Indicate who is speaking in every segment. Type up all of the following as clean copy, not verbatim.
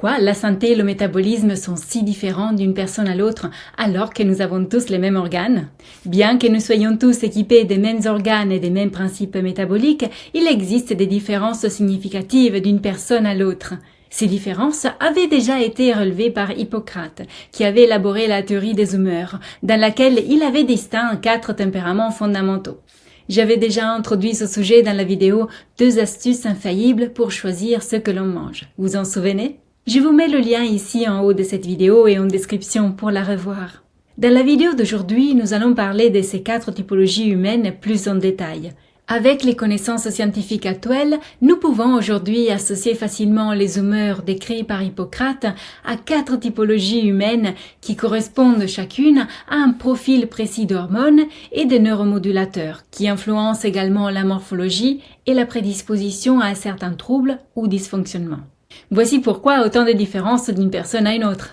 Speaker 1: pourquoi la santé et le métabolisme sont si différents d'une personne à l'autre alors que nous avons tous les mêmes organes. Bien que nous soyons tous équipés des mêmes organes et des mêmes principes métaboliques, il existe des différences significatives d'une personne à l'autre. Ces différences avaient déjà été relevées par Hippocrate, qui avait élaboré la théorie des humeurs, dans laquelle il avait distinct 4 tempéraments fondamentaux. J'avais déjà introduit ce sujet dans la vidéo « 2 astuces infaillibles pour choisir ce que l'on mange ». Vous en souvenez? Je vous mets le lien ici en haut de cette vidéo et en description pour la revoir. Dans la vidéo d'aujourd'hui, nous allons parler de ces 4 typologies humaines plus en détail. Avec les connaissances scientifiques actuelles, nous pouvons aujourd'hui associer facilement les humeurs décrites par Hippocrate à 4 typologies humaines qui correspondent chacune à un profil précis d'hormones et de neuromodulateurs, qui influencent également la morphologie et la prédisposition à certains troubles ou dysfonctionnements. Voici pourquoi autant de différences d'une personne à une autre.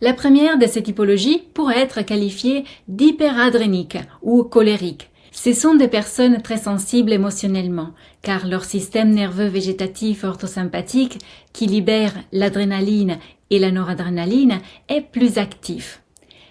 Speaker 1: La première de ces typologies pourrait être qualifiée d'hyperadrénique ou colérique. Ce sont des personnes très sensibles émotionnellement, car leur système nerveux végétatif orthosympathique, qui libère l'adrénaline et la noradrénaline, est plus actif.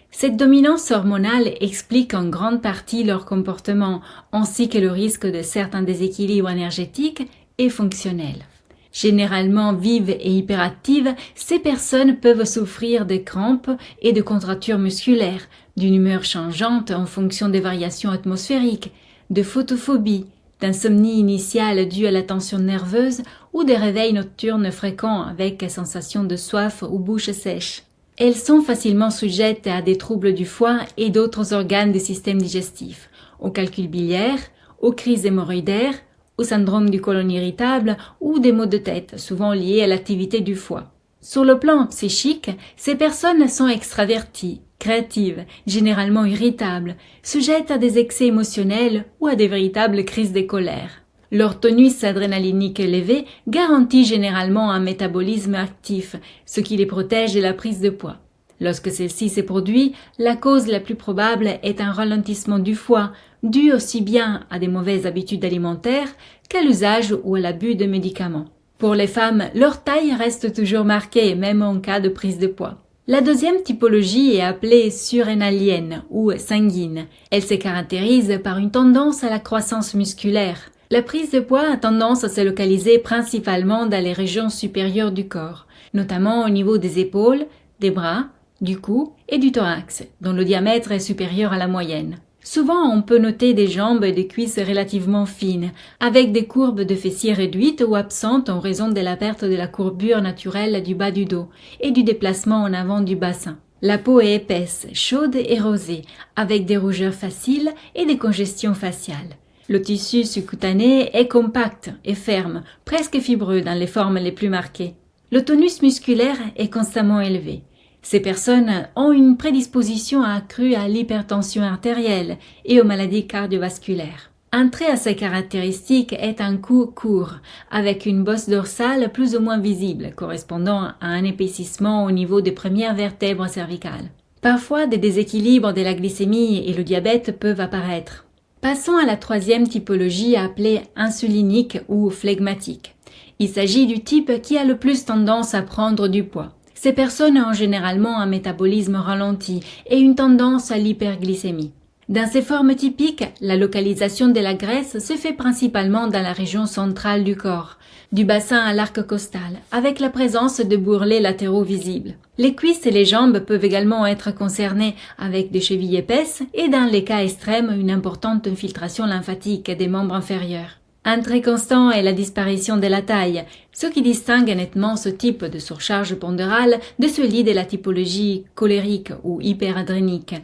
Speaker 1: Cette dominance hormonale explique en grande partie leur comportement, ainsi que le risque de certains déséquilibres énergétiques et fonctionnels. Généralement vives et hyperactives, ces personnes peuvent souffrir de crampes et de contractures musculaires, d'une humeur changeante en fonction des variations atmosphériques, de photophobie, d'insomnie initiale due à la tension nerveuse ou des réveils nocturnes fréquents avec sensation de soif ou bouche sèche. Elles sont facilement sujettes à des troubles du foie et d'autres organes du système digestif, au calcul biliaire, aux crises hémorroïdaires, au syndrome du côlon irritable ou des maux de tête, souvent liés à l'activité du foie. Sur le plan psychique, ces personnes sont extraverties, créatives, généralement irritables, sujettes à des excès émotionnels ou à des véritables crises de colère. Leur tonus adrénalinique élevé garantit généralement un métabolisme actif, ce qui les protège de la prise de poids. Lorsque celle-ci se produit, la cause la plus probable est un ralentissement du foie, dû aussi bien à des mauvaises habitudes alimentaires qu'à l'usage ou à l'abus de médicaments. Pour les femmes, leur taille reste toujours marquée, même en cas de prise de poids. La deuxième typologie est appelée surrénalienne ou sanguine. Elle se caractérise par une tendance à la croissance musculaire. La prise de poids a tendance à se localiser principalement dans les régions supérieures du corps, notamment au niveau des épaules, des bras, du cou et du thorax, dont le diamètre est supérieur à la moyenne. Souvent, on peut noter des jambes et des cuisses relativement fines, avec des courbes de fessiers réduites ou absentes en raison de la perte de la courbure naturelle du bas du dos et du déplacement en avant du bassin. La peau est épaisse, chaude et rosée, avec des rougeurs faciles et des congestions faciales. Le tissu sous-cutané est compact et ferme, presque fibreux dans les formes les plus marquées. Le tonus musculaire est constamment élevé. Ces personnes ont une prédisposition accrue à l'hypertension artérielle et aux maladies cardiovasculaires. Un trait assez caractéristique est un cou court, avec une bosse dorsale plus ou moins visible, correspondant à un épaississement au niveau des premières vertèbres cervicales. Parfois, des déséquilibres de la glycémie et le diabète peuvent apparaître. Passons à la troisième typologie appelée insulinique ou phlegmatique. Il s'agit du type qui a le plus tendance à prendre du poids. Ces personnes ont généralement un métabolisme ralenti et une tendance à l'hyperglycémie. Dans ces formes typiques, la localisation de la graisse se fait principalement dans la région centrale du corps, du bassin à l'arc costal, avec la présence de bourrelets latéraux visibles. Les cuisses et les jambes peuvent également être concernées avec des chevilles épaisses et dans les cas extrêmes, une importante infiltration lymphatique des membres inférieurs. Un trait constant est la disparition de la taille, ce qui distingue nettement ce type de surcharge pondérale de celui de la typologie colérique ou hyperadrénique.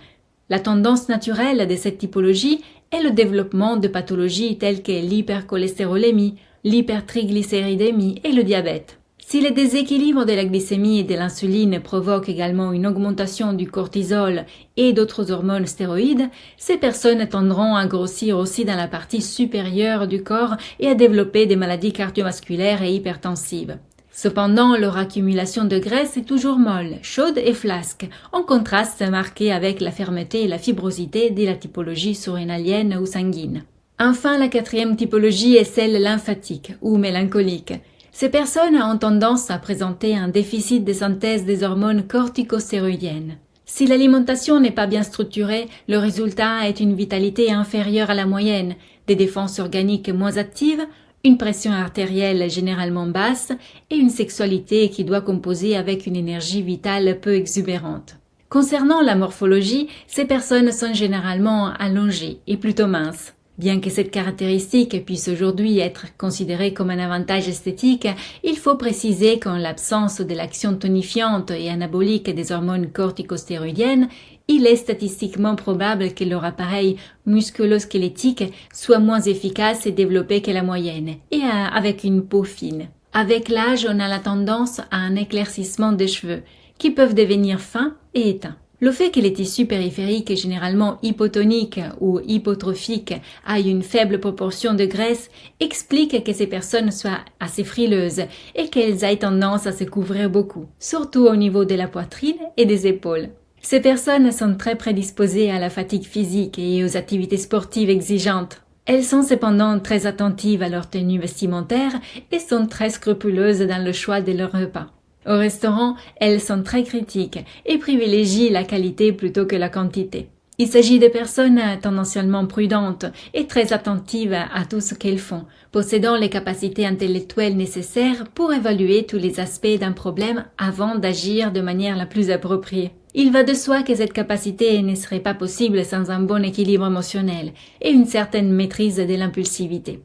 Speaker 1: La tendance naturelle de cette typologie est le développement de pathologies telles que l'hypercholestérolémie, l'hypertriglycéridémie et le diabète. Si les déséquilibres de la glycémie et de l'insuline provoquent également une augmentation du cortisol et d'autres hormones stéroïdes, ces personnes tendront à grossir aussi dans la partie supérieure du corps et à développer des maladies cardiovasculaires et hypertensives. Cependant, leur accumulation de graisse est toujours molle, chaude et flasque, en contraste marqué avec la fermeté et la fibrosité de la typologie surrénalienne ou sanguine. Enfin, la quatrième typologie est celle lymphatique ou mélancolique. Ces personnes ont tendance à présenter un déficit de synthèse des hormones corticostéroïdiennes. Si l'alimentation n'est pas bien structurée, le résultat est une vitalité inférieure à la moyenne, des défenses organiques moins actives, une pression artérielle généralement basse et une sexualité qui doit composer avec une énergie vitale peu exubérante. Concernant la morphologie, ces personnes sont généralement allongées et plutôt minces. Bien que cette caractéristique puisse aujourd'hui être considérée comme un avantage esthétique, il faut préciser qu'en l'absence de l'action tonifiante et anabolique des hormones corticostéroïdiennes, il est statistiquement probable que leur appareil musculo-squelettique soit moins efficace et développé que la moyenne, et avec une peau fine. Avec l'âge, on a la tendance à un éclaircissement des cheveux, qui peuvent devenir fins et éteints. Le fait que les tissus périphériques, généralement hypotoniques ou hypotrophiques, aient une faible proportion de graisse explique que ces personnes soient assez frileuses et qu'elles aient tendance à se couvrir beaucoup, surtout au niveau de la poitrine et des épaules. Ces personnes sont très prédisposées à la fatigue physique et aux activités sportives exigeantes. Elles sont cependant très attentives à leur tenue vestimentaire et sont très scrupuleuses dans le choix de leurs repas. Au restaurant, elles sont très critiques et privilégient la qualité plutôt que la quantité. Il s'agit de personnes tendanciellement prudentes et très attentives à tout ce qu'elles font, possédant les capacités intellectuelles nécessaires pour évaluer tous les aspects d'un problème avant d'agir de manière la plus appropriée. Il va de soi que cette capacité ne serait pas possible sans un bon équilibre émotionnel et une certaine maîtrise de l'impulsivité.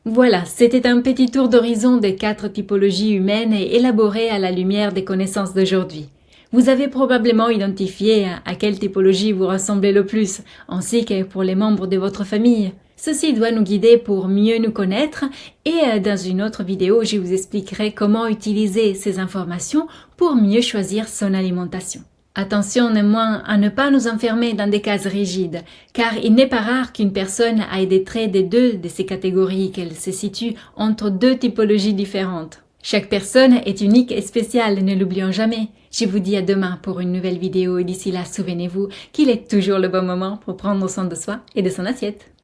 Speaker 1: Voilà, c'était un petit tour d'horizon des 4 typologies humaines élaborées à la lumière des connaissances d'aujourd'hui. Vous avez probablement identifié à quelle typologie vous ressemblez le plus, ainsi que pour les membres de votre famille. Ceci doit nous guider pour mieux nous connaître et dans une autre vidéo, je vous expliquerai comment utiliser ces informations pour mieux choisir son alimentation. Attention néanmoins à ne pas nous enfermer dans des cases rigides, car il n'est pas rare qu'une personne ait des traits des 2 de ces catégories, qu'elle se situe entre 2 typologies différentes. Chaque personne est unique et spéciale, ne l'oublions jamais. Je vous dis à demain pour une nouvelle vidéo et d'ici là, souvenez-vous qu'il est toujours le bon moment pour prendre soin de soi et de son assiette.